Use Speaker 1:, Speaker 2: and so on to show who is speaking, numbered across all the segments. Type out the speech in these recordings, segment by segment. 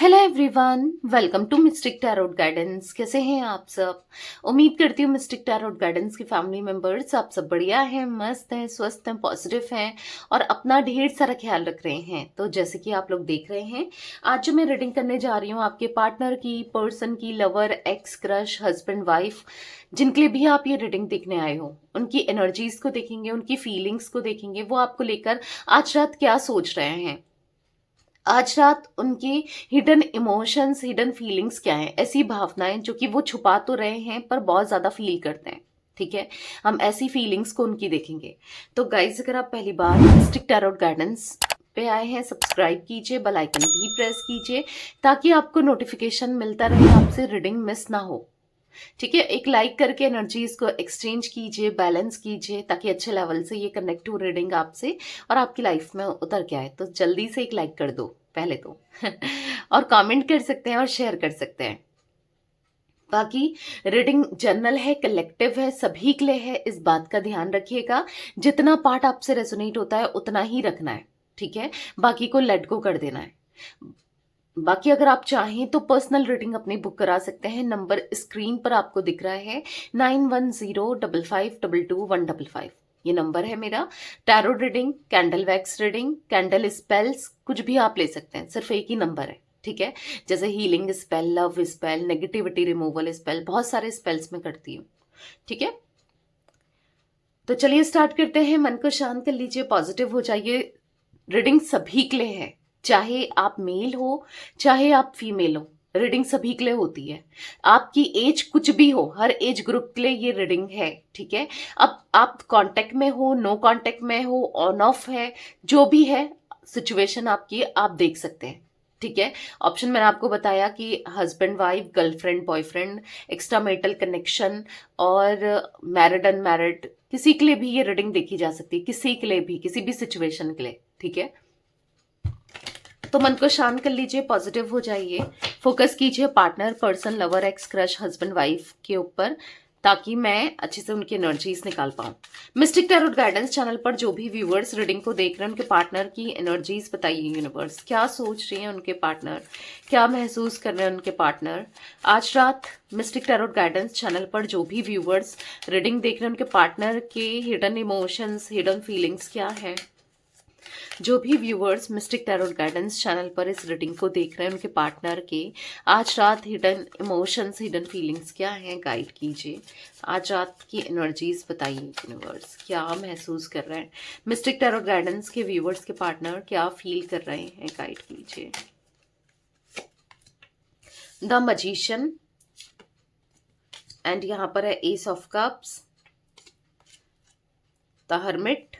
Speaker 1: Hello everyone, welcome to mystic tarot guidance. कैसे हैं आप सब? उम्मीद करती हूँ मिस्टिक टैरोट गाइडेंस के फैमिली मेंबर्स आप सब बढ़िया हैं, मस्त हैं, स्वस्थ हैं, पॉजिटिव हैं और अपना ढेर सारा ख्याल रख रहे हैं। तो जैसे कि आप लोग देख रहे हैं, आज जो मैं रीडिंग करने जा रही हूँ आपके पार्टनर की, पर्सन की, lover, x, crush, husband, wife, जिनके लिए भी आप ये रीडिंग देखने आए हो, उनकी एनर्जीज को देखेंगे, उनकी फीलिंग्स को देखेंगे, वो आपको लेकर आज रात क्या सोच रहे हैं, आज रात उनके हिडन इमोशंस, हिडन फीलिंग्स क्या हैं, ऐसी भावनाएं जो कि वो छुपा तो रहे हैं पर बहुत ज्यादा फील करते हैं। ठीक है, हम ऐसी फीलिंग्स को उनकी देखेंगे। तो गाइज, अगर आप पहली बार मिस्टिक टैरोट गाइडेंस पे आए हैं, सब्सक्राइब कीजिए, बेल आइकन भी प्रेस कीजिए ताकि आपको नोटिफिकेशन मिलता रहे, आपसे रीडिंग मिस ना हो। ठीक है, एक लाइक करके एनर्जीज को एक्सचेंज कीजिए, बैलेंस कीजिए ताकि अच्छे लेवल से ये कनेक्ट हो रीडिंग आपसे और आपकी लाइफ में उतर के आए। तो जल्दी से एक लाइक कर दो पहले तो और कमेंट कर सकते हैं और शेयर कर सकते हैं। बाकी रीडिंग जर्नल है, कलेक्टिव है, सभी के लिए है, इस बात का ध्यान रखिएगा। जितना पार्ट आपसे रेजोनेट होता है उतना ही रखना है। ठीक है, बाकी को लेट गो कर देना है। बाकी अगर आप चाहें तो पर्सनल रीडिंग अपनी बुक करा सकते हैं। नंबर स्क्रीन पर आपको दिख रहा है, 9105522155। ये नंबर है मेरा। Tarot reading, candle wax reading, candle spells, कुछ भी आप ले सकते हैं, सिर्फ एक ही नंबर है। ठीक है, जैसे healing spell, love spell, negativity removal spell, बहुत सारे स्पेल्स में करती हूँ। ठीक है, तो चलिए स्टार्ट करते हैं। मन को शांत कर लीजिए, पॉजिटिव हो जाइए। रीडिंग सभी के लिए है, चाहे आप मेल हो चाहे आप फीमेल हो, रीडिंग सभी के लिए होती है। आपकी एज कुछ भी हो, हर एज ग्रुप के लिए ये रीडिंग है। ठीक है, अब आप कांटेक्ट में हो, नो कांटेक्ट में हो, ऑन ऑफ है, जो भी है सिचुएशन आपकी, आप देख सकते हैं। ठीक है, ऑप्शन मैंने आपको बताया कि husband wife, girlfriend boyfriend, extra marital connection और मैरिड अनमैरिड, किसी के लिए भी ये रीडिंग देखी जा सकती है, किसी के लिए भी, किसी भी सिचुएशन के लिए। ठीक है, तो मन को शांत कर लीजिए, पॉजिटिव हो जाइए, फोकस कीजिए partner, person, lover, x, crush, husband, wife के ऊपर, ताकि मैं अच्छे से उनकी एनर्जीज निकाल पाऊं। मिस्टिक टैरोट गाइडेंस चैनल पर जो भी व्यूअर्स रीडिंग को देख रहे हैं, उनके पार्टनर की एनर्जीज बताइए। यूनिवर्स क्या सोच रही है उनके पार्टनर, क्या महसूस कर रहे हैं उनके पार्टनर आज रात। मिस्टिक टैरोट गाइडेंस चैनल पर जो भी व्यूअर्स रीडिंग देख रहे हैं, उनके पार्टनर के हिडन इमोशंस, हिडन फीलिंग्स क्या है। जो भी viewers mistake tarot guidance channel पर इस रीडिंग को देख रहे हैं, उनके पार्टनर के आज रात हिडन इमोशंस, हिडन फीलिंग्स क्या हैं, गाइड कीजिए। आज रात की एनर्जीज बताइए यूनिवर्स, क्या महसूस कर रहे हैं मिस्टिक टैरोट गाइडेंस के व्यूअर्स के पार्टनर, क्या फील कर रहे हैं, गाइड कीजिए। द मजिशियन, एंड यहां पर है ace of cups, the hermit,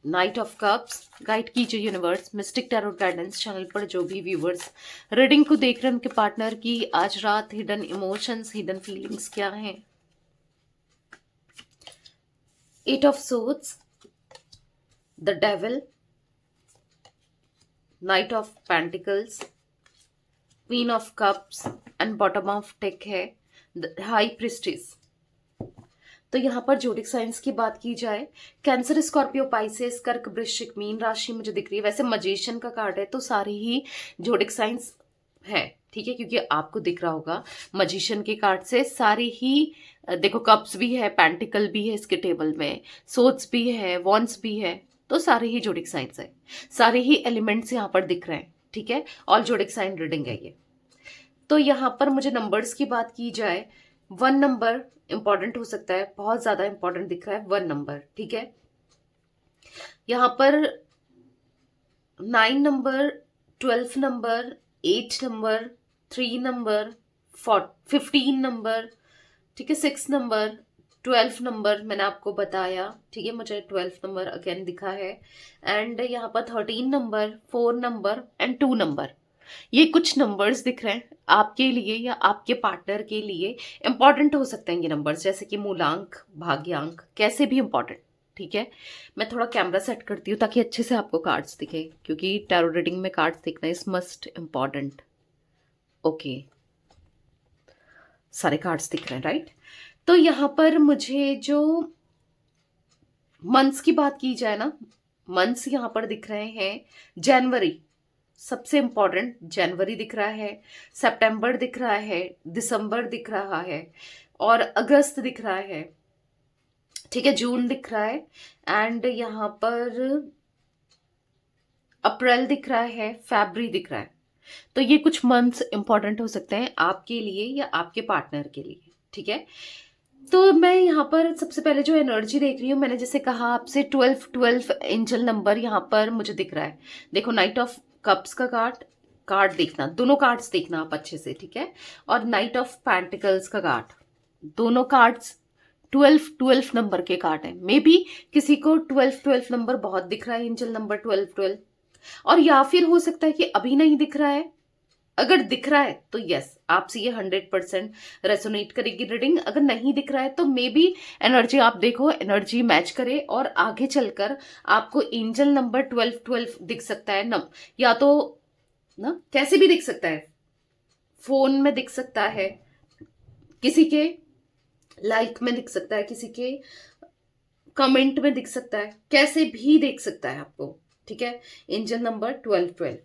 Speaker 1: knight of cups. Guide कीजिए universe mystic tarot guidance channel पर जो भी व्यूवर्स रीडिंग को देख रहे हैं, उनके पार्टनर की आज रात हिडन इमोशंस, हिडन फीलिंग्स क्या हैं। Eight of swords, the devil, knight of pentacles, queen of cups and bottom of deck है द हाई प्रिस्टेस। तो यहाँ पर जोडिक साइंस की बात की जाए, कैंसर, स्कॉर्पियो, पाइसेस, कर्क, वृश्चिक, मीन राशि मुझे दिख रही है। वैसे मजिशियन का कार्ड है तो सारी ही जोडिक साइंस है। ठीक है, क्योंकि आपको दिख रहा होगा मजिशियन के कार्ड से सारी ही, देखो कप्स भी है, पेंटिकल भी है इसके टेबल में, सोर्ड्स भी है, वॉन्ड्स भी है, तो सारे ही जोडिक साइंस है, सारे ही एलिमेंट्स यहाँ पर दिख रहे हैं। ठीक है, ऑल जोडिक साइन रीडिंग है ये। तो यहाँ पर मुझे नंबर्स की बात की जाए, 1 नंबर इंपॉर्टेंट हो सकता है, बहुत ज्यादा इंपॉर्टेंट दिख रहा है 1 नंबर। ठीक है, यहाँ पर 9 number, 12 number, 8 number, 3 number, 15 number, ठीक है, 6 नंबर, 12 नंबर मैंने आपको बताया। ठीक है, मुझे 12 नंबर अगेन दिखा है, एंड यहाँ पर 13 नंबर, 4 नंबर एंड 2 नंबर। ये कुछ नंबर्स दिख रहे हैं आपके लिए या आपके पार्टनर के लिए इंपॉर्टेंट हो सकते हैं ये नंबर्स, जैसे कि मूलांक, भाग्यांक, कैसे भी इंपॉर्टेंट। ठीक है, मैं थोड़ा कैमरा सेट करती हूँ ताकि अच्छे से आपको कार्ड्स दिखे, क्योंकि टैरो रीडिंग में कार्ड्स दिखना इज मस्ट इम्पॉर्टेंट। ओके, सारे कार्ड्स दिख रहे हैं, राइट। तो यहाँ पर मुझे जो मंथ्स की बात की जाए ना, मंथ्स यहाँ पर दिख रहे हैं जनवरी, सबसे इंपॉर्टेंट जनवरी दिख रहा है, सितंबर दिख रहा है, दिसंबर दिख रहा है और अगस्त दिख रहा है, ठीक है, जून दिख रहा है एंड यहाँ पर अप्रैल दिख रहा है, फरवरी दिख रहा है। तो ये कुछ मंथ्स इंपॉर्टेंट हो सकते हैं आपके लिए या आपके पार्टनर के लिए, ठीक है। तो मैं यहाँ पर सबसे पहले जो एनर्जी देख रही हूँ, मैंने जैसे कहा आपसे 12 एंजल नंबर यहाँ पर मुझे दिख रहा है। देखो नाइट ऑफ कप्स का कार्ड देखना, दोनों कार्ड्स देखना आप अच्छे से, ठीक है। और नाइट ऑफ पेंटिकल्स का कार्ड, दोनों कार्ड्स 12 नंबर के कार्ड है। मे बी किसी को 12 नंबर बहुत दिख रहा है, एंजल नंबर 12, और या फिर हो सकता है कि अभी नहीं दिख रहा है। अगर दिख रहा है तो यस, आपसे ये 100% रेसोनेट करेगी रीडिंग। अगर नहीं दिख रहा है तो मे बी एनर्जी आप देखो, एनर्जी मैच करे और आगे चलकर आपको एंजल नंबर 12 दिख सकता है ना, या तो ना कैसे भी दिख सकता है, फोन में दिख सकता है, किसी के लाइक में दिख सकता है, किसी के कमेंट में दिख सकता है, कैसे भी देख सकता है आपको, ठीक है। एंजल नंबर 12,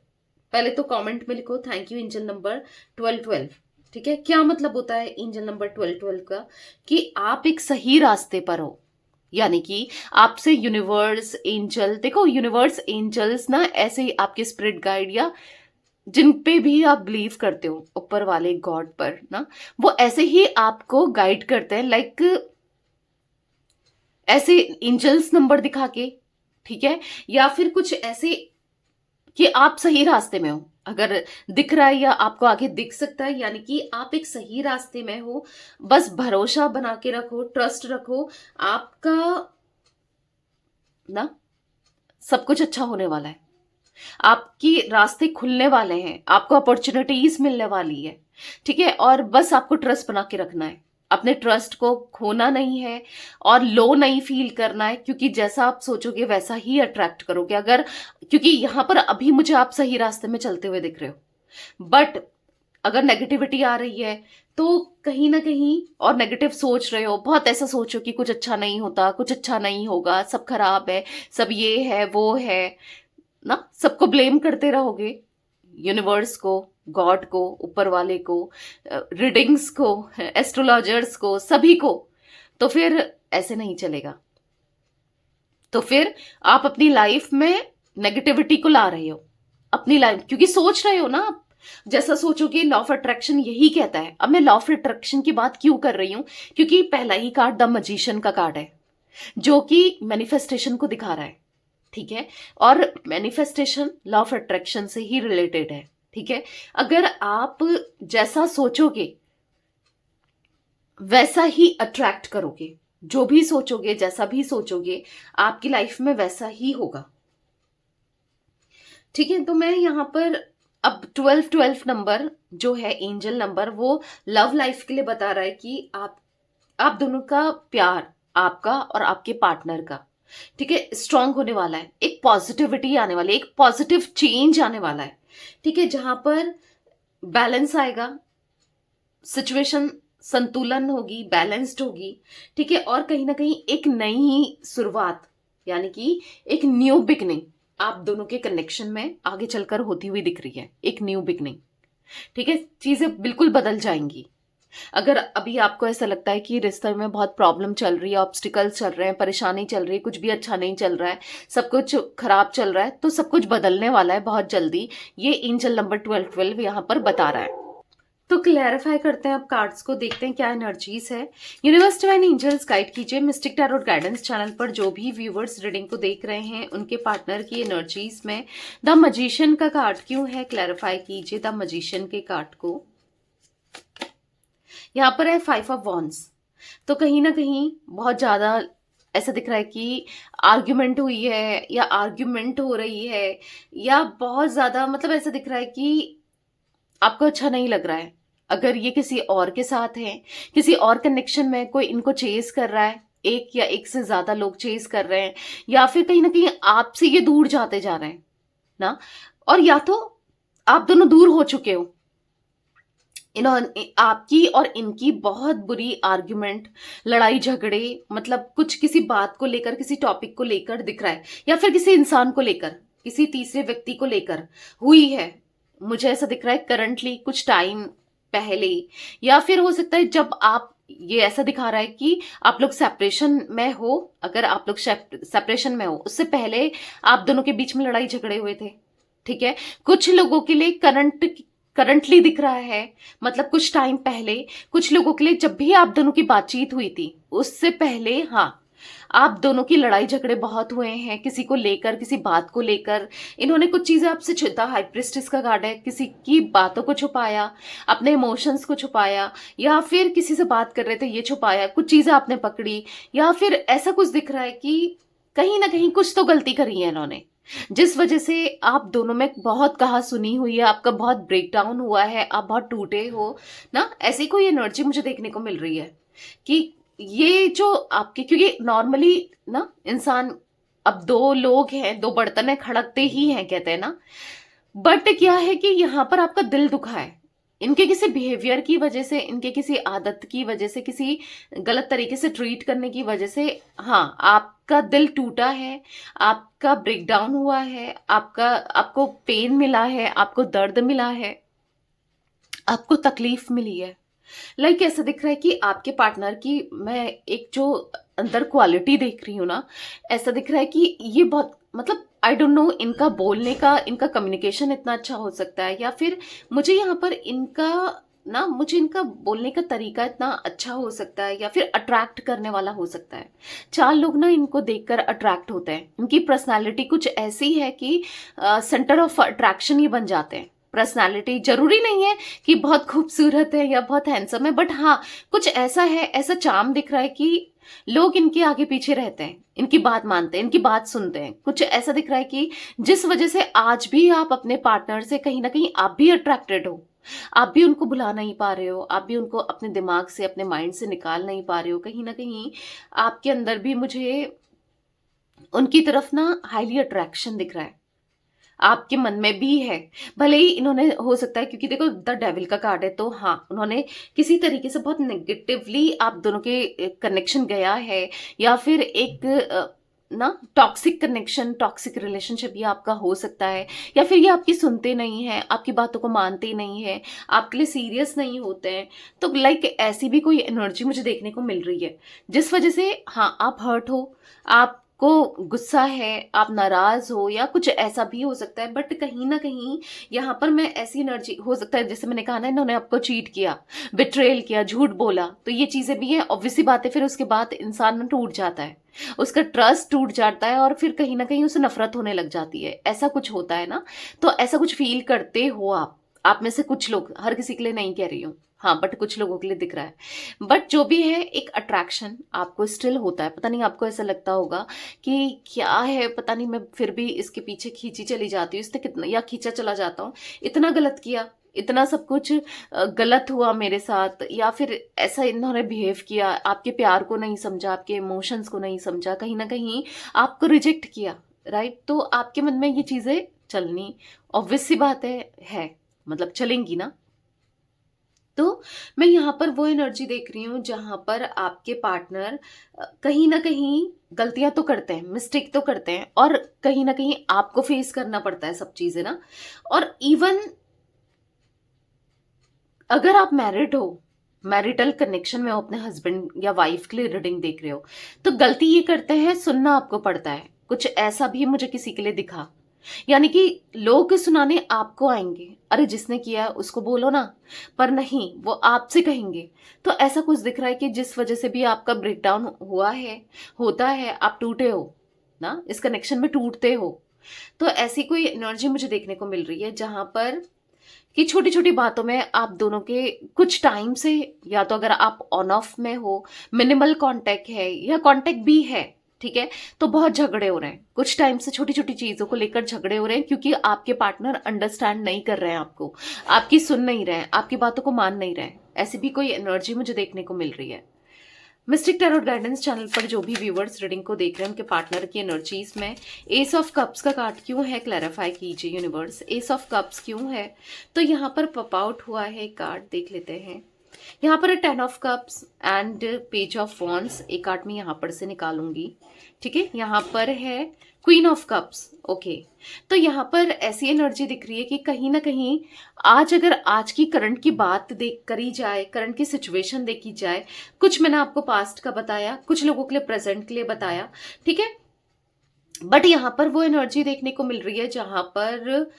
Speaker 1: पहले तो कमेंट में लिखो थैंक यू एंजल नंबर 12, ठीक है। क्या मतलब होता है एंजल नंबर 12 का, कि आप एक सही रास्ते पर हो, यानी कि आपसे यूनिवर्स एंजल, देखो यूनिवर्स एंजल्स ना ऐसे ही आपके स्पिरिट गाइड या जिन पे भी आप बिलीव करते हो ऊपर वाले गॉड पर ना, वो ऐसे ही आपको गाइड करते हैं, लाइक ऐसे एंजल्स नंबर दिखा के, ठीक है, या फिर कुछ ऐसे कि आप सही रास्ते में हो। अगर दिख रहा है या आपको आगे दिख सकता है, यानी कि आप एक सही रास्ते में हो। बस भरोसा बना के रखो, ट्रस्ट रखो, आपका ना सब कुछ अच्छा होने वाला है। आपकी रास्ते खुलने वाले हैं, आपको अपॉर्चुनिटीज मिलने वाली है, ठीक है। और बस आपको ट्रस्ट बना के रखना है, अपने ट्रस्ट को खोना नहीं है और लो नहीं फील करना है, क्योंकि जैसा आप सोचोगे वैसा ही अट्रैक्ट करोगे। अगर क्योंकि यहां पर अभी मुझे आप सही रास्ते में चलते हुए दिख रहे हो, बट अगर नेगेटिविटी आ रही है तो कहीं ना कहीं, और नेगेटिव सोच रहे हो, बहुत ऐसा सोचो कि कुछ अच्छा नहीं होता, कुछ अच्छा नहीं होगा, सब खराब है, सब ये है वो है ना, सबको ब्लेम करते रहोगे, यूनिवर्स को, गॉड को, ऊपर वाले को, रीडिंग्स को, एस्ट्रोलॉजर्स को, सभी को, तो फिर ऐसे नहीं चलेगा। तो फिर आप अपनी लाइफ में नेगेटिविटी को ला रहे हो अपनी लाइफ, क्योंकि सोच रहे हो ना आप जैसा सोचोगे। लॉ ऑफ अट्रैक्शन यही कहता है। अब मैं लॉ ऑफ अट्रैक्शन की बात क्यों कर रही हूं, क्योंकि पहला ही कार्ड द मैजिशियन का कार्ड है, जो कि मैनिफेस्टेशन को दिखा रहा है, ठीक है। और मैनिफेस्टेशन लॉ ऑफ अट्रैक्शन से ही रिलेटेड है, ठीक है। अगर आप जैसा सोचोगे वैसा ही अट्रैक्ट करोगे, जो भी सोचोगे, जैसा भी सोचोगे, आपकी लाइफ में वैसा ही होगा, ठीक है। तो मैं यहां पर अब 12 नंबर जो है एंजल नंबर, वो लव लाइफ के लिए बता रहा है कि आप दोनों का प्यार, आपका और आपके पार्टनर का, ठीक है, स्ट्रांग होने वाला है। एक पॉजिटिविटी आने वाली है, एक पॉजिटिव चेंज आने वाला है, ठीक है, जहां पर बैलेंस आएगा, सिचुएशन संतुलन होगी, बैलेंस्ड होगी, ठीक है। और कहीं ना कहीं एक नई शुरुआत, यानी कि एक न्यू बिगनिंग आप दोनों के कनेक्शन में आगे चलकर होती हुई दिख रही है, एक न्यू बिगनिंग, ठीक है। चीजें बिल्कुल बदल जाएंगी। अगर अभी आपको ऐसा लगता है कि रिश्ते में बहुत प्रॉब्लम चल रही है, ऑब्स्टिकल्स चल रहे हैं, परेशानी चल रही है, कुछ भी अच्छा नहीं चल रहा है, सब कुछ खराब चल रहा है, तो सब कुछ बदलने वाला है बहुत जल्दी। ये एंजल नंबर 12 यहाँ पर बता रहा है। तो क्लैरिफाई करते हैं, अब कार्ड्स को देखते हैं क्या एनर्जीज है। यूनिवर्स डिवाइन एंजल्स गाइड कीजिए मिस्टिक टैरोट गाइडेंस चैनल पर जो भी व्यूवर्स रीडिंग को देख रहे हैं उनके पार्टनर की एनर्जीज में द मैजिशियन का कार्ड क्यों है, क्लैरिफाई कीजिए द मैजिशियन के कार्ड को। यहाँ पर है 5 ऑफ वॉन्ड्स। तो कहीं ना कहीं बहुत ज्यादा ऐसा दिख रहा है कि आर्ग्यूमेंट हुई है या आर्ग्यूमेंट हो रही है, या बहुत ज्यादा मतलब ऐसा दिख रहा है कि आपको अच्छा नहीं लग रहा है। अगर ये किसी और के साथ है, किसी और कनेक्शन में कोई इनको चेज कर रहा है, एक या एक से ज्यादा लोग चेज कर रहे हैं, या फिर कहीं ना कहीं आपसे ये दूर जाते जा रहे हैं ना, और या तो आप दोनों दूर हो चुके हो। इन्होंने आपकी और इनकी बहुत बुरी आर्ग्यूमेंट, लड़ाई झगड़े, मतलब कुछ किसी बात को लेकर, किसी टॉपिक को लेकर दिख रहा है, या फिर किसी इंसान को लेकर, किसी तीसरे व्यक्ति को लेकर हुई है, मुझे ऐसा दिख रहा है करंटली, कुछ टाइम पहले, या फिर हो सकता है जब आप, ये ऐसा दिखा रहा है कि आप लोग सेपरेशन में हो, अगर आप लोग सेपरेशन में हो उससे पहले आप दोनों के बीच में लड़ाई झगड़े हुए थे, ठीक है। कुछ लोगों के लिए करंटली दिख रहा है, मतलब कुछ टाइम पहले। कुछ लोगों के लिए जब भी आप दोनों की बातचीत हुई थी उससे पहले, हाँ, आप दोनों की लड़ाई झगड़े बहुत हुए हैं किसी को लेकर, किसी बात को लेकर। इन्होंने कुछ चीजें आपसे छुपा, हाई प्रिस्टेस का कार्ड है, किसी की बातों को छुपाया, अपने इमोशंस को छुपाया, या फिर किसी से बात कर रहे थे ये छुपाया, कुछ चीजें आपने पकड़ी, या फिर ऐसा कुछ दिख रहा है कि कहीं ना कहीं कुछ तो गलती करी है इन्होंने, जिस वजह से आप दोनों में बहुत कहा सुनी हुई है, आपका बहुत ब्रेकडाउन हुआ है, आप बहुत टूटे हो ना। ऐसी कोई एनर्जी मुझे देखने को मिल रही है कि ये जो आपके, क्योंकि नॉर्मली ना इंसान, अब दो लोग हैं, दो बर्तन है, खड़कते ही हैं कहते हैं ना। बट क्या है कि यहाँ पर आपका दिल दुखा है इनके किसी बिहेवियर की वजह से, इनके किसी आदत की वजह से, किसी गलत तरीके से ट्रीट करने की वजह से। हाँ, आपका दिल टूटा है, आपका ब्रेकडाउन हुआ है, आपको पेन मिला है, आपको दर्द मिला है, आपको तकलीफ मिली है। ऐसा दिख रहा है कि आपके पार्टनर की, मैं एक जो अंदर क्वालिटी देख रही हूँ ना, ऐसा दिख रहा है कि ये बहुत, मतलब आई डोंट नो, इनका बोलने का, इनका कम्युनिकेशन इतना अच्छा हो सकता है, या फिर मुझे यहाँ पर मुझे इनका बोलने का तरीका इतना अच्छा हो सकता है, या फिर अट्रैक्ट करने वाला हो सकता है। चार लोग ना इनको देखकर अट्रैक्ट होते हैं, इनकी पर्सनालिटी कुछ ऐसी है कि सेंटर ऑफ अट्रैक्शन ये बन जाते हैं। पर्सनालिटी जरूरी नहीं है कि बहुत खूबसूरत है या बहुत हैंडसम है, बट हाँ, कुछ ऐसा है, ऐसा चार्म दिख रहा है कि लोग इनके आगे पीछे रहते हैं, इनकी बात मानते हैं, इनकी बात सुनते हैं। कुछ ऐसा दिख रहा है कि जिस वजह से आज भी आप अपने पार्टनर से कहीं ना कहीं आप भी अट्रैक्टेड हो, आप भी उनको भुला नहीं पा रहे हो, आप भी उनको अपने दिमाग से, अपने माइंड से निकाल नहीं पा रहे हो। कहीं ना कहीं आपके अंदर भी मुझे उनकी तरफ ना हाईली अट्रैक्शन दिख रहा है, आपके मन में भी है। भले ही इन्होंने, हो सकता है क्योंकि देखो द डेविल का कार्ड है, तो हाँ, उन्होंने किसी तरीके से बहुत नेगेटिवली आप दोनों के कनेक्शन गया है, या फिर एक ना टॉक्सिक कनेक्शन, टॉक्सिक रिलेशनशिप ये आपका हो सकता है, या फिर ये आपकी सुनते नहीं है, आपकी बातों को मानते नहीं है, आपके लिए सीरियस नहीं होते हैं। तो ऐसी भी कोई एनर्जी मुझे देखने को मिल रही है, जिस वजह से हाँ, आप हर्ट हो, आप को गुस्सा है, आप नाराज हो, या कुछ ऐसा भी हो सकता है। बट कहीं ना कहीं यहाँ पर मैं ऐसी एनर्जी, हो सकता है जैसे मैंने कहा ना, इन्होंने आपको चीट किया, बिट्रेल किया, झूठ बोला, तो ये चीजें भी हैं। ऑब्वियस सी बात है, फिर उसके बाद इंसान ना टूट जाता है, उसका ट्रस्ट टूट जाता है, और फिर कहीं ना कहीं उसे नफरत होने लग जाती है। ऐसा कुछ होता है ना, तो ऐसा कुछ फील करते हो आप में से कुछ लोग, हर किसी के लिए नहीं कह रही हूँ, हाँ, बट कुछ लोगों के लिए दिख रहा है। बट जो भी है, एक अट्रैक्शन आपको स्टिल होता है। पता नहीं आपको ऐसा लगता होगा कि क्या है, पता नहीं, मैं फिर भी इसके पीछे खींची चली जाती हूँ, इसने कितना, या खींचा चला जाता हूँ, इतना गलत किया, इतना सब कुछ गलत हुआ मेरे साथ, या फिर ऐसा इन्होंने बिहेव किया, आपके प्यार को नहीं समझा, आपके इमोशंस को नहीं समझा, कहीं ना कहीं आपको रिजेक्ट किया, राइट। तो आपके मन में ये चीजें चलनी ऑब्वियस सी बात है, मतलब चलेंगी ना। तो मैं यहाँ पर वो एनर्जी देख रही हूँ जहां पर आपके पार्टनर कहीं ना कहीं गलतियां तो करते हैं, मिस्टेक तो करते हैं, और कहीं ना कहीं आपको फेस करना पड़ता है सब चीजें ना। और इवन अगर आप मैरिड हो, मैरिटल कनेक्शन में हो, अपने हस्बैंड या वाइफ के लिए रीडिंग देख रहे हो, तो गलती ये करते हैं, सुनना आपको पड़ता है। कुछ ऐसा भी मुझे किसी के लिए दिखा, यानी कि लोग सुनाने आपको आएंगे, अरे जिसने किया है उसको बोलो ना, पर नहीं, वो आपसे कहेंगे। तो ऐसा कुछ दिख रहा है कि जिस वजह से भी आपका ब्रेकडाउन हुआ है, होता है, आप टूटे हो ना, इस कनेक्शन में टूटते हो। तो ऐसी कोई एनर्जी मुझे देखने को मिल रही है जहां पर कि छोटी छोटी बातों में आप दोनों के कुछ टाइम से, या तो अगर आप ऑन ऑफ में हो, मिनिमल कांटेक्ट है या कांटेक्ट भी है, ठीक है, तो बहुत झगड़े हो रहे हैं कुछ टाइम से, छोटी छोटी चीजों को लेकर झगड़े हो रहे हैं, क्योंकि आपके पार्टनर अंडरस्टैंड नहीं कर रहे हैं आपको, आपकी सुन नहीं रहे हैं, आपकी बातों को मान नहीं रहे हैं। ऐसी भी कोई एनर्जी मुझे देखने को मिल रही है। मिस्टिक टैरोट गाइडेंस चैनल पर जो भी व्यूवर्स रीडिंग को देख रहे हैं, उनके पार्टनर की एनर्जीज में एस ऑफ कप्स का कार्ड क्यों है, क्लैरिफाई कीजिए यूनिवर्स, एस ऑफ कप्स क्यों है। तो यहाँ पर पॉप आउट हुआ है कार्ड, देख लेते हैं। यहाँ पर 10 of cups and page of wands, एक कार्ड में यहाँ पर से निकालूंगी, ठीक है। यहाँ पर है क्वीन ऑफ कप्स, ओके। तो यहाँ पर ऐसी एनर्जी दिख रही है कि कहीं ना कहीं आज अगर आज की करंट की बात देख करी जाए, करंट की सिचुएशन देखी जाए, कुछ मैंने आपको पास्ट का बताया, कुछ लोगों के लिए प्रेजेंट के लिए बताया, ठीक है। बट यहाँ पर वो एनर्जी देखने को मिल रही है जहां पर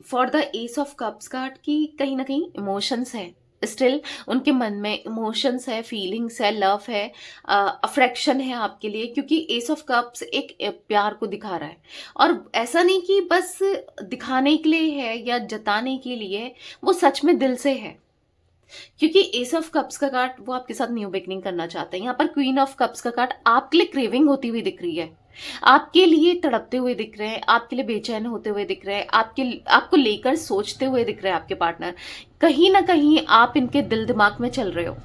Speaker 1: for the S of cups card की कहीं ना कहीं इमोशंस है, स्टिल उनके मन में इमोशंस है, फीलिंग्स है, लव है, अफ्रेक्शन है आपके लिए, क्योंकि एस ऑफ कप्स एक प्यार को दिखा रहा है। और ऐसा नहीं कि बस दिखाने के लिए है या जताने के लिए, वो सच में दिल से है। क्योंकि एस ऑफ कप्स का कार्ड वो आपके साथ न्यू बिगनिंग करना चाहते हैं। यहाँ पर क्वीन ऑफ कप्स का कार्ड आपके लिए क्रेविंग होती हुई दिख रही है, आपके लिए तड़पते हुए दिख रहे हैं, आपके लिए बेचैन होते हुए दिख रहे हैं, आपको लेकर सोचते हुए दिख रहे हैं आपके पार्टनर। कहीं ना कहीं आप इनके दिल दिमाग में चल रहे हो,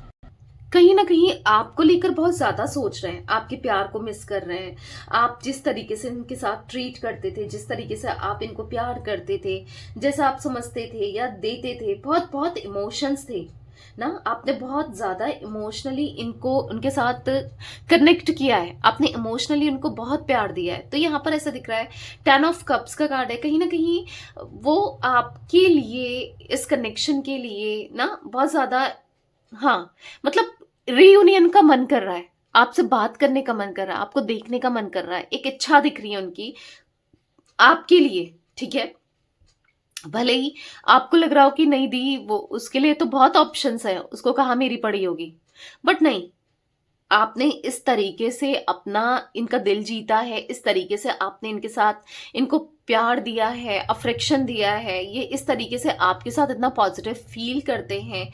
Speaker 1: कहीं ना कहीं आपको लेकर बहुत ज्यादा सोच रहे हैं, आपके प्यार को मिस कर रहे हैं। आप जिस तरीके से इनके साथ ट्रीट करते थे, जिस तरीके से आप इनको प्यार करते थे, जैसा आप समझते थे या देते थे, बहुत बहुत इमोशंस थे ना, आपने बहुत ज्यादा इमोशनली इनको उनके साथ कनेक्ट किया है, आपने इमोशनली उनको बहुत प्यार दिया है। तो यहाँ पर ऐसा दिख रहा है, 10 ऑफ कप्स का कार्ड है, कहीं ना कहीं वो आपके लिए, इस कनेक्शन के लिए ना बहुत ज्यादा, हाँ, मतलब रियूनियन का मन कर रहा है, आपसे बात करने का मन कर रहा है, आपको देखने का मन कर रहा है, एक इच्छा दिख रही है उनकी आपके लिए, ठीक है। भले ही आपको लग रहा हो कि नहीं दी, वो उसके लिए तो बहुत ऑप्शंस है, उसको कहाँ मेरी पड़ी होगी, बट नहीं, आपने इस तरीके से अपना इनका दिल जीता है, इस तरीके से आपने इनके साथ इनको प्यार दिया है, अफ्रेक्शन दिया है, ये इस तरीके से आपके साथ इतना पॉजिटिव फील करते हैं,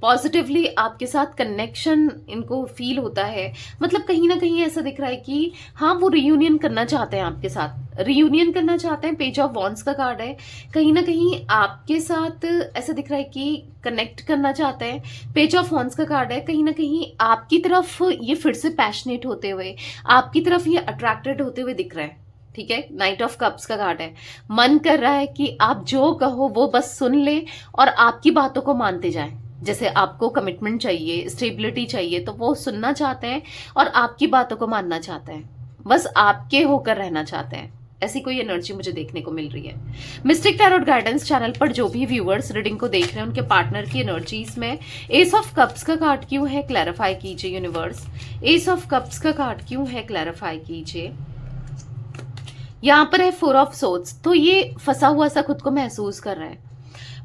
Speaker 1: पॉजिटिवली आपके साथ कनेक्शन इनको फील होता है। मतलब कहीं ना कहीं ऐसा दिख रहा है कि हाँ, वो रियूनियन करना चाहते हैं आपके साथ, रियूनियन करना चाहते हैं। पेज ऑफ वॉन्ड्स का कार्ड है, कहीं ना कहीं आपके साथ ऐसा दिख रहा है कि कनेक्ट करना चाहते हैं। पेज ऑफ वॉन्ड्स का कार्ड है, कहीं ना कहीं आपकी तरफ ये फिर से पैशनेट होते हुए, आपकी तरफ ये अट्रैक्टेड होते हुए दिख रहा है, ठीक है। नाइट ऑफ कप्स का कार्ड है, मन कर रहा है कि आप जो कहो वो बस सुन ले और आपकी बातों को मानते जाएं। जैसे आपको कमिटमेंट चाहिए, स्टेबिलिटी चाहिए, तो वो सुनना चाहते हैं और आपकी बातों को मानना चाहते हैं, बस आपके होकर रहना चाहते हैं। ऐसी कोई एनर्जी मुझे देखने को मिल रही है। मिस्टिक टैरोट गाइडेंस चैनल पर जो भी व्यूअर्स रीडिंग को देख रहे हैं, उनके पार्टनर की एनर्जीज में एस ऑफ कप्स का कार्ड क्यों है, क्लैरिफाई कीजिए यूनिवर्स। एस ऑफ कप्स का कार्ड क्यों है, क्लैरिफाई कीजिए। यहाँ पर है 4 ऑफ सोर्ड्स, तो ये फंसा हुआ सा खुद को महसूस कर रहा है,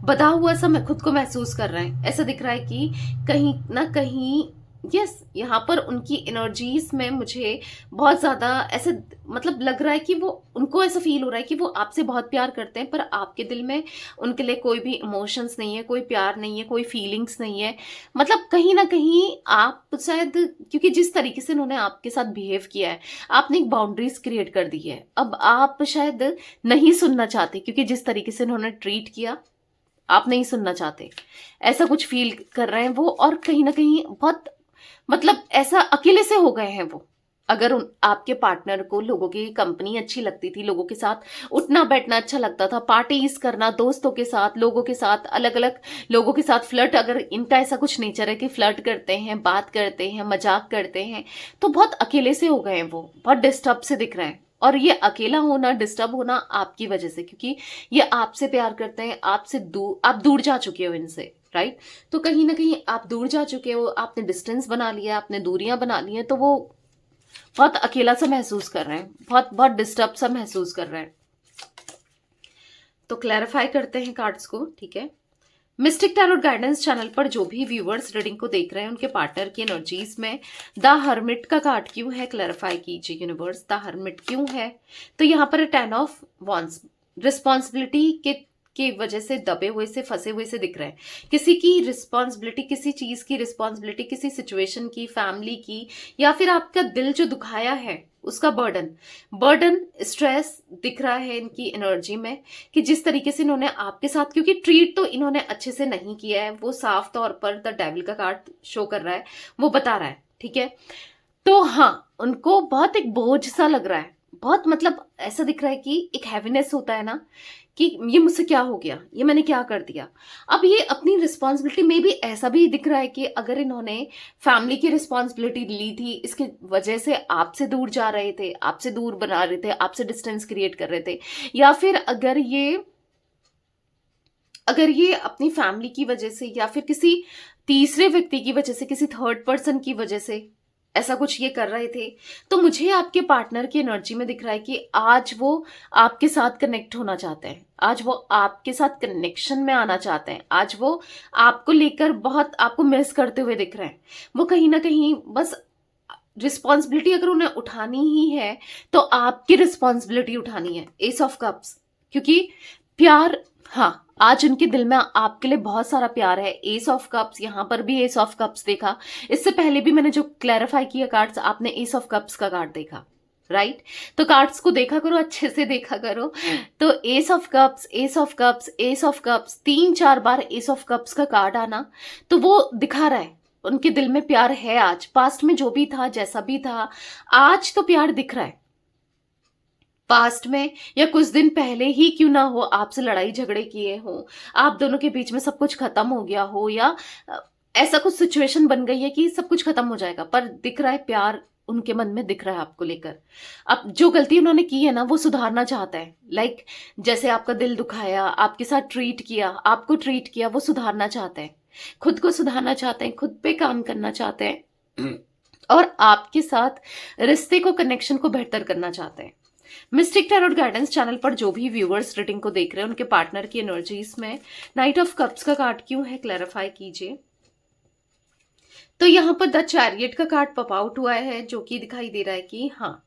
Speaker 1: बधा हुआ सा खुद को महसूस कर रहे हैं। ऐसा दिख रहा है कि कहीं ना कहीं यस, यहाँ पर उनकी एनर्जीज में मुझे बहुत ज्यादा ऐसे मतलब लग रहा है कि वो, उनको ऐसा फील हो रहा है कि वो आपसे बहुत प्यार करते हैं, पर आपके दिल में उनके लिए कोई भी इमोशंस नहीं है, कोई प्यार नहीं है, कोई फीलिंग्स नहीं है। मतलब कहीं ना कहीं आप शायद, क्योंकि जिस तरीके से उन्होंने आपके साथ बिहेव किया है, आपने एक बाउंड्रीज क्रिएट कर दी है, अब आप शायद नहीं सुनना चाहते, क्योंकि जिस तरीके से उन्होंने ट्रीट किया, आप नहीं सुनना चाहते, ऐसा कुछ फील कर रहे हैं वो। और कहीं ना कहीं बहुत मतलब ऐसा अकेले से हो गए हैं वो। अगर आपके पार्टनर को लोगों की कंपनी अच्छी लगती थी, लोगों के साथ उठना बैठना अच्छा लगता था, पार्टीज करना दोस्तों के साथ, लोगों के साथ, अलग अलग लोगों के साथ फ्लर्ट, अगर इनका ऐसा कुछ नेचर है कि फ्लर्ट करते हैं, बात करते हैं, मजाक करते हैं, तो बहुत अकेले से हो गए हैं वो, बहुत डिस्टर्ब से दिख रहे हैं। और ये अकेला होना, डिस्टर्ब होना आपकी वजह से, क्योंकि ये आपसे प्यार करते हैं, आपसे दूर, आप दूर जा चुके हो इनसे, राइट। तो कहीं ना कहीं आप दूर जा चुके हो, आपने डिस्टेंस बना लिया, आपने दूरियां बना ली हैं, तो वो बहुत अकेला सा महसूस कर रहे हैं, बहुत बहुत डिस्टर्ब सा महसूस कर रहे हैं। तो क्लैरिफाई करते हैं कार्ड्स को, ठीक है। मिस्टिक टैरोट गाइडेंस चैनल पर जो भी व्यूअर्स रीडिंग को देख रहे हैं, उनके पार्टनर की एनर्जीज में द हर्मिट का कार्ड क्यों है, क्लैरिफाई कीजिए यूनिवर्स। द हर्मिट क्यों है, तो यहाँ पर 10 ऑफ वॉन्ड्स, रिस्पॉन्सिबिलिटी के वजह से दबे हुए से, फंसे हुए से दिख रहे हैं। किसी की रिस्पॉन्सिबिलिटी, किसी चीज की रिस्पॉन्सिबिलिटी, किसी सिचुएशन की, फैमिली की, या फिर आपका दिल जो दुखाया है उसका बर्डन स्ट्रेस दिख रहा है इनकी एनर्जी में, कि जिस तरीके से इन्होंने आपके साथ, क्योंकि ट्रीट तो इन्होंने अच्छे से नहीं किया है, वो साफ तौर पर द डेविल का कार्ड शो कर रहा है, वो बता रहा है, ठीक है। तो हाँ, उनको बहुत एक बोझ सा लग रहा है, बहुत मतलब ऐसा दिख रहा है कि एक हैवीनेस होता है ना, कि ये मुझसे क्या हो गया, ये मैंने क्या कर दिया। अब ये अपनी रिस्पॉन्सिबिलिटी में भी ऐसा भी दिख रहा है कि अगर इन्होंने फैमिली की रिस्पॉन्सिबिलिटी ली थी, इसके वजह से आपसे दूर जा रहे थे, आपसे दूर बना रहे थे, आपसे डिस्टेंस क्रिएट कर रहे थे, या फिर अगर ये अपनी फैमिली की वजह से या फिर किसी तीसरे व्यक्ति की वजह से, किसी थर्ड पर्सन की वजह से ऐसा कुछ ये कर रहे थे, तो मुझे आपके पार्टनर की एनर्जी में दिख रहा है कि आज वो आपके साथ कनेक्ट होना चाहते हैं, आज वो आपके साथ कनेक्शन में आना चाहते हैं, आज वो आपको लेकर बहुत आपको मिस करते हुए दिख रहे हैं। वो कहीं ना कहीं बस रिस्पॉन्सिबिलिटी अगर उन्हें उठानी ही है तो आपकी रिस्पॉन्सिबिलिटी उठानी है, एस ऑफ कप्स। क्योंकि प्यार, हाँ, आज उनके दिल में आपके लिए बहुत सारा प्यार है। एस ऑफ कप्स, यहाँ पर भी एस ऑफ कप्स देखा, इससे पहले भी मैंने जो क्लैरिफाई किया कार्ड्स, आपने एस ऑफ कप्स का कार्ड देखा, राइट? तो कार्ड्स को देखा करो, अच्छे से देखा करो। तो S of cups, S of cups, S of cups, 3-4 bar S of cups का कार्ड आना, तो वो दिखा रहा है उनके दिल में प्यार है। आज पास्ट में जो भी था, जैसा भी था, आज तो प्यार दिख रहा है। पास्ट में या कुछ दिन पहले ही क्यों ना हो, आपसे लड़ाई झगड़े किए हो, आप दोनों के बीच में सब कुछ खत्म हो गया हो, या ऐसा कुछ सिचुएशन बन गई है कि सब कुछ खत्म हो जाएगा, पर दिख रहा है प्यार उनके मन में दिख रहा है आपको लेकर। अब जो गलती उन्होंने की है ना, वो सुधारना चाहता है। लाइक जैसे आपका दिल दुखाया, आपके साथ ट्रीट किया, आपको ट्रीट किया, वो सुधारना चाहते हैं, खुद को सुधारना चाहते हैं, खुद पे काम करना चाहते हैं और आपके साथ रिश्ते को, कनेक्शन को बेहतर करना चाहते हैं। मिस्टिक टैरोट गाइडेंस चैनल पर जो भी व्यूअर्स रीडिंग को देख रहे हैं, उनके पार्टनर की एनर्जीज में नाइट ऑफ कप्स का कार्ड क्यों है, क्लैरिफाई कीजिए। तो यहाँ पर द चैरियट का कार्ड पॉप आउट हुआ है, जो कि दिखाई दे रहा है कि हाँ,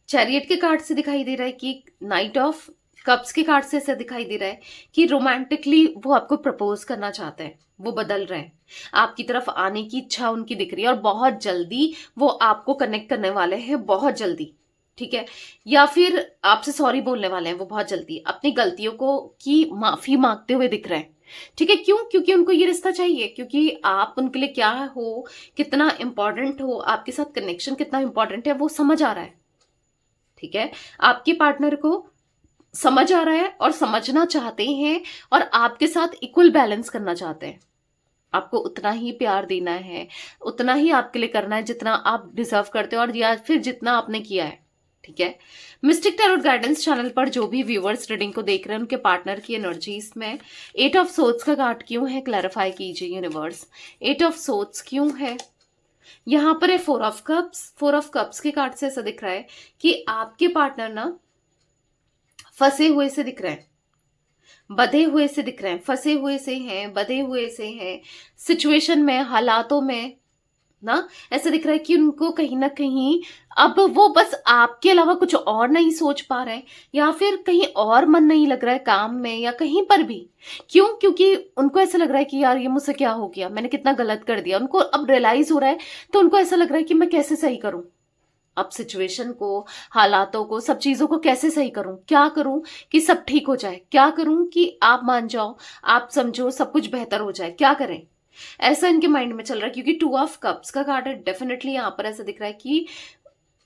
Speaker 1: चैरियट के कार्ड से दिखाई दे रहा है कि नाइट ऑफ कप्स के कार्ड से ऐसा दिखाई दे रहा है कि रोमांटिकली वो आपको प्रपोज करना चाहते हैं, वो बदल रहे हैं, आपकी तरफ आने की इच्छा उनकी दिख रही है, और बहुत जल्दी वो आपको कनेक्ट करने वाले हैं, बहुत जल्दी, ठीक है? या फिर आपसे सॉरी बोलने वाले हैं वो बहुत जल्दी, अपनी गलतियों को की माफी मांगते हुए दिख रहे हैं, ठीक है? क्यों? क्योंकि उनको ये रिश्ता चाहिए, क्योंकि आप उनके लिए क्या हो, कितना इंपॉर्टेंट हो, आपके साथ कनेक्शन कितना इंपॉर्टेंट है, वो समझ आ रहा है, ठीक है? आपके पार्टनर को समझ आ रहा है और समझना चाहते हैं, और आपके साथ इक्वल बैलेंस करना चाहते हैं। आपको उतना ही प्यार देना है, उतना ही आपके लिए करना है जितना आप डिजर्व करते हो, और या फिर जितना आपने किया है, ठीक है? मिस्टिक टैरोट गाइडेंस चैनल पर जो भी व्यूअर्स रीडिंग को देख रहे हैं, उनके पार्टनर की एनर्जीज में 8 ऑफ सोर्ड्स का कार्ड क्यों है, क्लैरिफाई कीजिए यूनिवर्स। 8 ऑफ सोर्ड्स क्यों है? यहां पर है 4 ऑफ कप्स। 4 ऑफ कप्स के कार्ड से ऐसा दिख रहा है कि आपके पार्टनर ना फंसे हुए से दिख रहे हैं, बधे हुए से दिख रहे हैं, फंसे हुए से हैं, बधे हुए से हैं, सिचुएशन में, हालातों में ना, ऐसा दिख रहा है कि उनको कहीं ना कहीं अब वो बस आपके अलावा कुछ और नहीं सोच पा रहे हैं, या फिर कहीं और मन नहीं लग रहा है काम में या कहीं पर भी। क्यों? क्योंकि उनको ऐसा लग रहा है कि यार ये मुझसे क्या हो गया, मैंने कितना गलत कर दिया, उनको अब रियलाइज हो रहा है। तो उनको ऐसा लग रहा है कि मैं कैसे सही करूं, अब सिचुएशन को, हालातों को, सब चीजों को कैसे सही करूं, क्या करूं कि सब ठीक हो जाए, क्या करूं कि आप मान जाओ, आप समझो, सब कुछ बेहतर हो जाए, क्या करें, ऐसा इनके माइंड में चल रहा है। क्योंकि 2 ऑफ कप्स का कार्ड है, डेफिनेटली यहाँ पर ऐसा दिख रहा है कि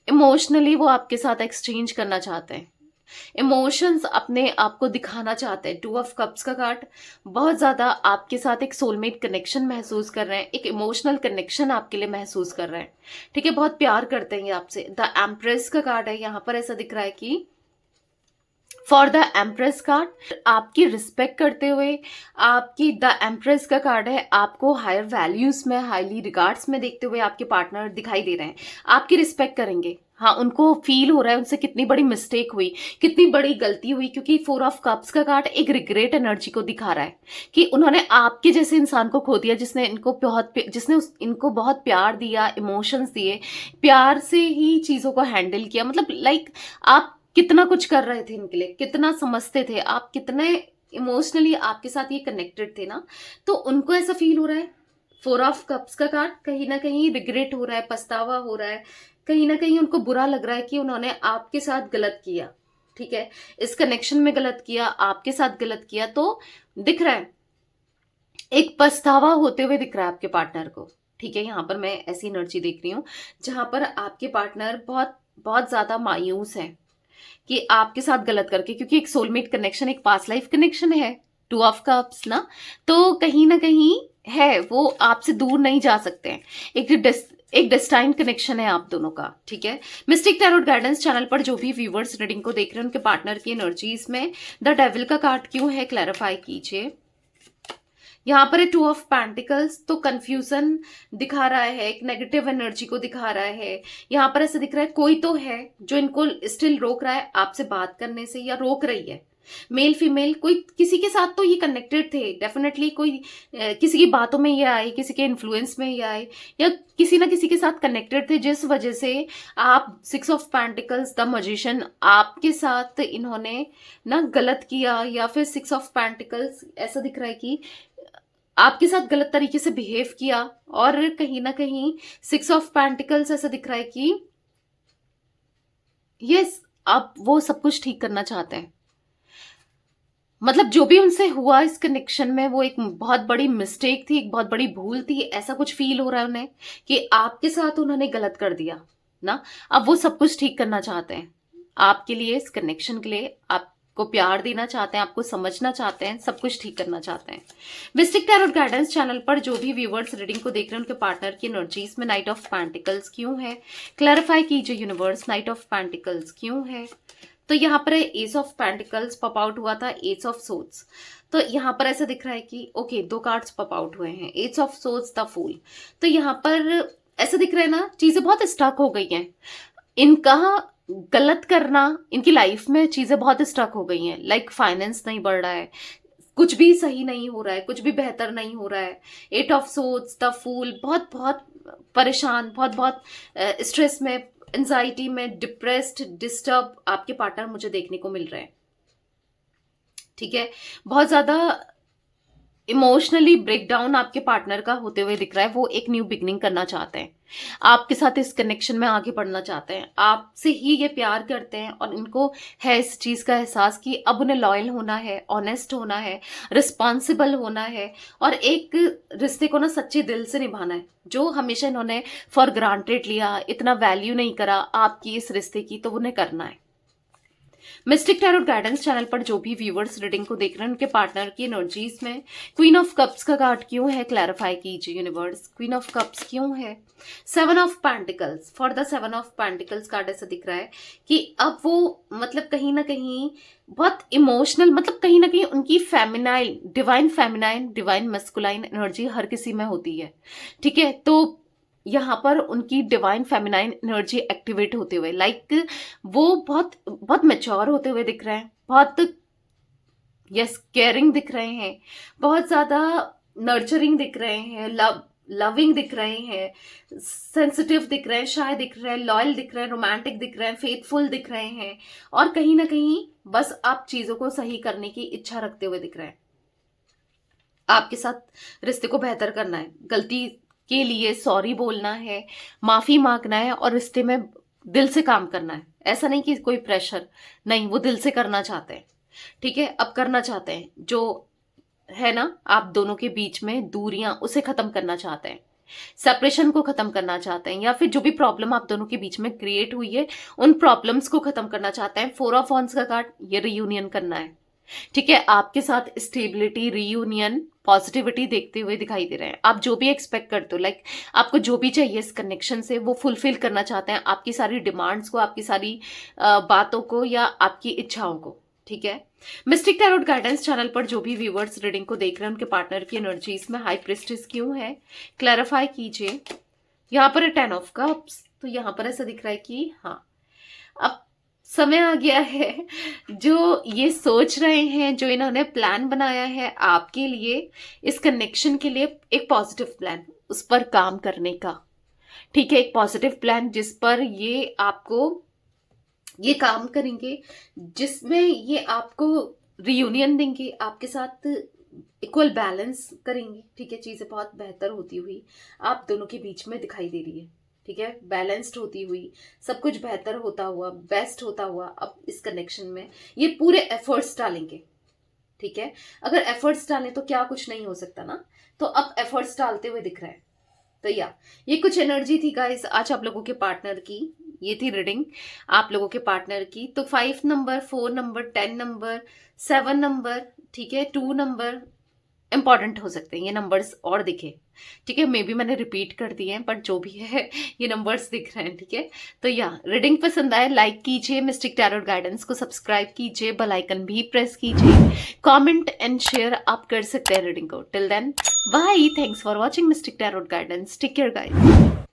Speaker 1: इमोशनली वो आपके साथ एक्सचेंज करना चाहते हैं, इमोशंस अपने आप को दिखाना चाहते हैं। 2 ऑफ कप्स का कार्ड बहुत ज्यादा आपके साथ एक सोलमेट कनेक्शन महसूस कर रहे हैं, एक इमोशनल कनेक्शन आपके लिए महसूस कर रहे हैं, ठीक है? बहुत प्यार करते हैं ये आपसे। द एम्प्रेस का कार्ड है, यहाँ पर ऐसा दिख रहा है कि फॉर द एम्प्रेस कार्ड आपकी रिस्पेक्ट करते हुए, आपकी द एम्प्रेस का कार्ड है, आपको हायर वैल्यूज में, हाईली रिगार्ड्स में देखते हुए आपके पार्टनर दिखाई दे रहे हैं, आपकी रिस्पेक्ट करेंगे। हाँ, उनको फील हो रहा है उनसे कितनी बड़ी मिस्टेक हुई, कितनी बड़ी गलती हुई, क्योंकि 4 ऑफ कप्स का कार्ड एक रिग्रेट एनर्जी को दिखा रहा है कि उन्होंने आपके जैसे इंसान को खो दिया, जिसने इनको बहुत प्यार दिया, इमोशंस दिए, प्यार से ही चीजों को हैंडल किया। मतलब लाइक आप कितना कुछ कर रहे थे इनके लिए, कितना समझते थे आप, कितने इमोशनली आपके साथ ये कनेक्टेड थे ना, तो उनको ऐसा फील हो रहा है। 4 ऑफ कप्स का कार्ड कहीं ना कहीं रिग्रेट हो रहा है, पछतावा हो रहा है, कहीं ना कहीं उनको बुरा लग रहा है कि उन्होंने आपके साथ गलत किया, ठीक है? इस कनेक्शन में गलत किया, आपके साथ गलत किया, तो दिख रहा है एक पछतावा होते हुए दिख रहा है आपके पार्टनर को, ठीक है? यहाँ पर मैं ऐसी एनर्जी देख रही हूँ जहां पर आपके पार्टनर बहुत बहुत ज्यादा मायूस है, कि आपके साथ गलत करके, क्योंकि एक सोलमेट कनेक्शन, एक पास्ट लाइफ कनेक्शन है, 2 ऑफ कप्स ना, तो कहीं ना कहीं है वो आपसे दूर नहीं जा सकते हैं। एक डेस्टाइन कनेक्शन है आप दोनों का, ठीक है। मिस्टिक टैरोट गाइडेंस चैनल पर जो भी व्यूवर्स रीडिंग को देख रहे हैं उनके पार्टनर की एनर्जीज में द डेविल का कार्ड क्यों है, क्लैरिफाई कीजिए। यहाँ पर है 2 ऑफ पेंटिकल्स, तो कंफ्यूजन दिखा रहा है, एक नेगेटिव एनर्जी को दिखा रहा है। यहाँ पर ऐसा दिख रहा है कोई तो है जो इनको स्टिल रोक रहा है आपसे बात करने से, या रोक रही है। मेल फीमेल कोई किसी के साथ तो ये कनेक्टेड थे डेफिनेटली, कोई किसी की बातों में ये आए, किसी के इन्फ्लुएंस में ये आए, या किसी ना किसी के साथ कनेक्टेड थे, जिस वजह से आप 6 ऑफ पेंटिकल्स द मजिशियन आपके साथ इन्होंने ना गलत किया, या फिर 6 ऑफ पेंटिकल्स ऐसा दिख रहा है कि आपके साथ गलत तरीके से बिहेव किया। और कहीं ना कहीं 6 ऑफ पेंटिकल्स ऐसा दिख रहा है कि यस, आप वो सब कुछ ठीक करना चाहते हैं। मतलब जो भी उनसे हुआ इस कनेक्शन में वो एक बहुत बड़ी मिस्टेक थी, एक बहुत बड़ी भूल थी, ऐसा कुछ फील हो रहा है उन्हें कि आपके साथ उन्होंने गलत कर दिया ना। अब वो सब कुछ ठीक करना चाहते हैं आपके लिए, इस कनेक्शन के लिए आपको प्यार देना चाहते हैं, आपको समझना चाहते हैं, सब कुछ ठीक करना चाहते हैं। मिस्टिक टैरोट गाइडेंस चैनल पर जो भी व्यूवर्स रीडिंग को देख रहे हैं उनके पार्टनर की एनर्जीज में नाइट ऑफ पेंटिकल्स क्यों है, क्लैरिफाई कीजिए यूनिवर्स, नाइट ऑफ पेंटिकल्स क्यों है। तो यहाँ पर S of pentacles pop out हुआ था, एस ऑफ सोर्ड्स। तो यहाँ पर ऐसा दिख रहा है कि ओके 2 कार्ड्स पॉप आउट हुए हैं, ace of swords the fool. तो यहाँ पर ऐसा दिख रहा है ना, चीजें बहुत स्टक हो गई हैं, इनका गलत करना, इनकी लाइफ में चीजें बहुत स्टक हो गई हैं। लाइक फाइनेंस नहीं बढ़ रहा है, कुछ भी सही नहीं हो रहा है, कुछ भी बेहतर नहीं हो रहा है। 8 ऑफ सोर्ड्स द फूल, बहुत बहुत परेशान, बहुत बहुत स्ट्रेस में, एंजाइटी में, डिप्रेस्ड, डिस्टर्ब आपके पार्टनर मुझे देखने को मिल रहे हैं, ठीक है। बहुत ज्यादा इमोशनली ब्रेकडाउन आपके पार्टनर का होते हुए दिख रहा है। वो एक न्यू बिगनिंग करना चाहते हैं, आपके साथ इस कनेक्शन में आगे बढ़ना चाहते हैं, आपसे ही ये प्यार करते हैं, और इनको है इस चीज का एहसास कि अब उन्हें लॉयल होना है, ऑनेस्ट होना है, रिस्पॉन्सिबल होना है, और एक रिश्ते को ना सच्चे दिल से निभाना है। जो हमेशा इन्होंने फॉर ग्रांटेड लिया, इतना वैल्यू नहीं करा आपकी इस रिश्ते की, तो उन्हें करना है। मिस्टिक टैरोट गाइडेंस चैनल पर जो भी व्यूवर्स रीडिंग को देख रहे हैं उनके पार्टनर की एनर्जीज में क्वीन ऑफ कप्स का कार्ड क्यों है, क्लैरिफाई कीजिए यूनिवर्स, क्वीन ऑफ कप्स क्यों है। 7 of pentacles, for the 7 of pentacles card ऐसा दिख रहा है कि अब वो मतलब कहीं ना कहीं बहुत इमोशनल, मतलब कहीं ना कहीं उनकी फेमिनाइन डिवाइन मस्कुलाइन एनर्जी हर किसी में होती है, ठीक है। तो यहाँ पर उनकी डिवाइन फेमिनाइन एनर्जी एक्टिवेट होते हुए, लाइक वो बहुत बहुत मैच्योर होते हुए दिख रहे हैं, बहुत यस केयरिंग दिख रहे हैं, बहुत ज्यादा नर्चरिंग दिख रहे हैं, लविंग दिख रहे हैं, सेंसिटिव दिख रहे हैं, शाय दिख रहे हैं, लॉयल दिख रहे हैं, रोमांटिक दिख रहे हैं, फेथफुल दिख रहे हैं, और कहीं ना कहीं बस आप चीजों को सही करने की इच्छा रखते हुए दिख रहे हैं। आपके साथ रिश्ते को बेहतर करना है, गलती के लिए सॉरी बोलना है, माफी मांगना है, और रिश्ते में दिल से काम करना है। ऐसा नहीं कि कोई प्रेशर नहीं, वो दिल से करना चाहते हैं, ठीक है। अब करना चाहते हैं, जो है ना आप दोनों के बीच में दूरियां, उसे खत्म करना चाहते हैं, सेपरेशन को खत्म करना चाहते हैं, या फिर जो भी प्रॉब्लम आप दोनों के बीच में क्रिएट हुई है उन प्रॉब्लम्स को खत्म करना चाहते हैं। 4 ऑफ वॉन्ड्स का कार्ड, ये रियूनियन करना है, ठीक है। आपके साथ स्टेबिलिटी, रीयूनियन, पॉजिटिविटी देखते हुए दिखाई दे रहे हैं। आप जो भी एक्सपेक्ट करते हो, लाइक आपको जो भी चाहिए इस कनेक्शन से, वो फुलफिल करना चाहते हैं, आपकी सारी डिमांड्स को, आपकी सारी बातों को, या आपकी इच्छाओं को, ठीक है। मिस्टिक टैरोट गाइडेंस चैनल पर जो भी व्यूवर्स रीडिंग को देख रहे हैं उनके पार्टनर की एनर्जीज में हाई प्रिस्टेस क्यों है, क्लैरिफाई कीजिए। यहाँ पर है 10 ऑफ कप्स, तो यहाँ पर ऐसा दिख रहा है कि हाँ, अब समय आ गया है, जो ये सोच रहे हैं, जो इन्होंने प्लान बनाया है आपके लिए, इस कनेक्शन के लिए, एक पॉजिटिव प्लान, उस पर काम करने का, ठीक है। एक पॉजिटिव प्लान जिस पर ये आपको ये काम करेंगे, जिसमें ये आपको रियूनियन देंगे, आपके साथ इक्वल बैलेंस करेंगे, ठीक है। चीजें बहुत बेहतर होती हुई आप दोनों के बीच में दिखाई दे रही है, ठीक है। बैलेंस्ड होती हुई, सब कुछ बेहतर होता हुआ, बेस्ट होता हुआ, अब इस कनेक्शन में ये पूरे एफर्ट्स डालेंगे, ठीक है। अगर एफर्ट्स डालें तो क्या कुछ नहीं हो सकता ना, तो अब एफर्ट्स डालते हुए दिख रहा है। तो ये कुछ एनर्जी थी गाइस आज आप लोगों के पार्टनर की, ये थी रीडिंग आप लोगों के पार्टनर की। तो 5 नंबर, 4 नंबर, 10 नंबर, 7 नंबर, ठीक है, 2 नंबर इंपॉर्टेंट हो सकते हैं, ये नंबर्स और दिखे, ठीक है। मे बी मैंने रिपीट कर दिए हैं, बट जो भी है ये नंबर्स दिख रहे हैं, ठीक है। तो या रीडिंग पसंद आए लाइक कीजिए, मिस्टिक टैरोट गाइडेंस को सब्सक्राइब कीजिए, बेल आइकन भी प्रेस कीजिए, कमेंट एंड शेयर आप कर सकते हैं रीडिंग को। Till then bye, thanks for watching mystic tarot guidance, take care guys.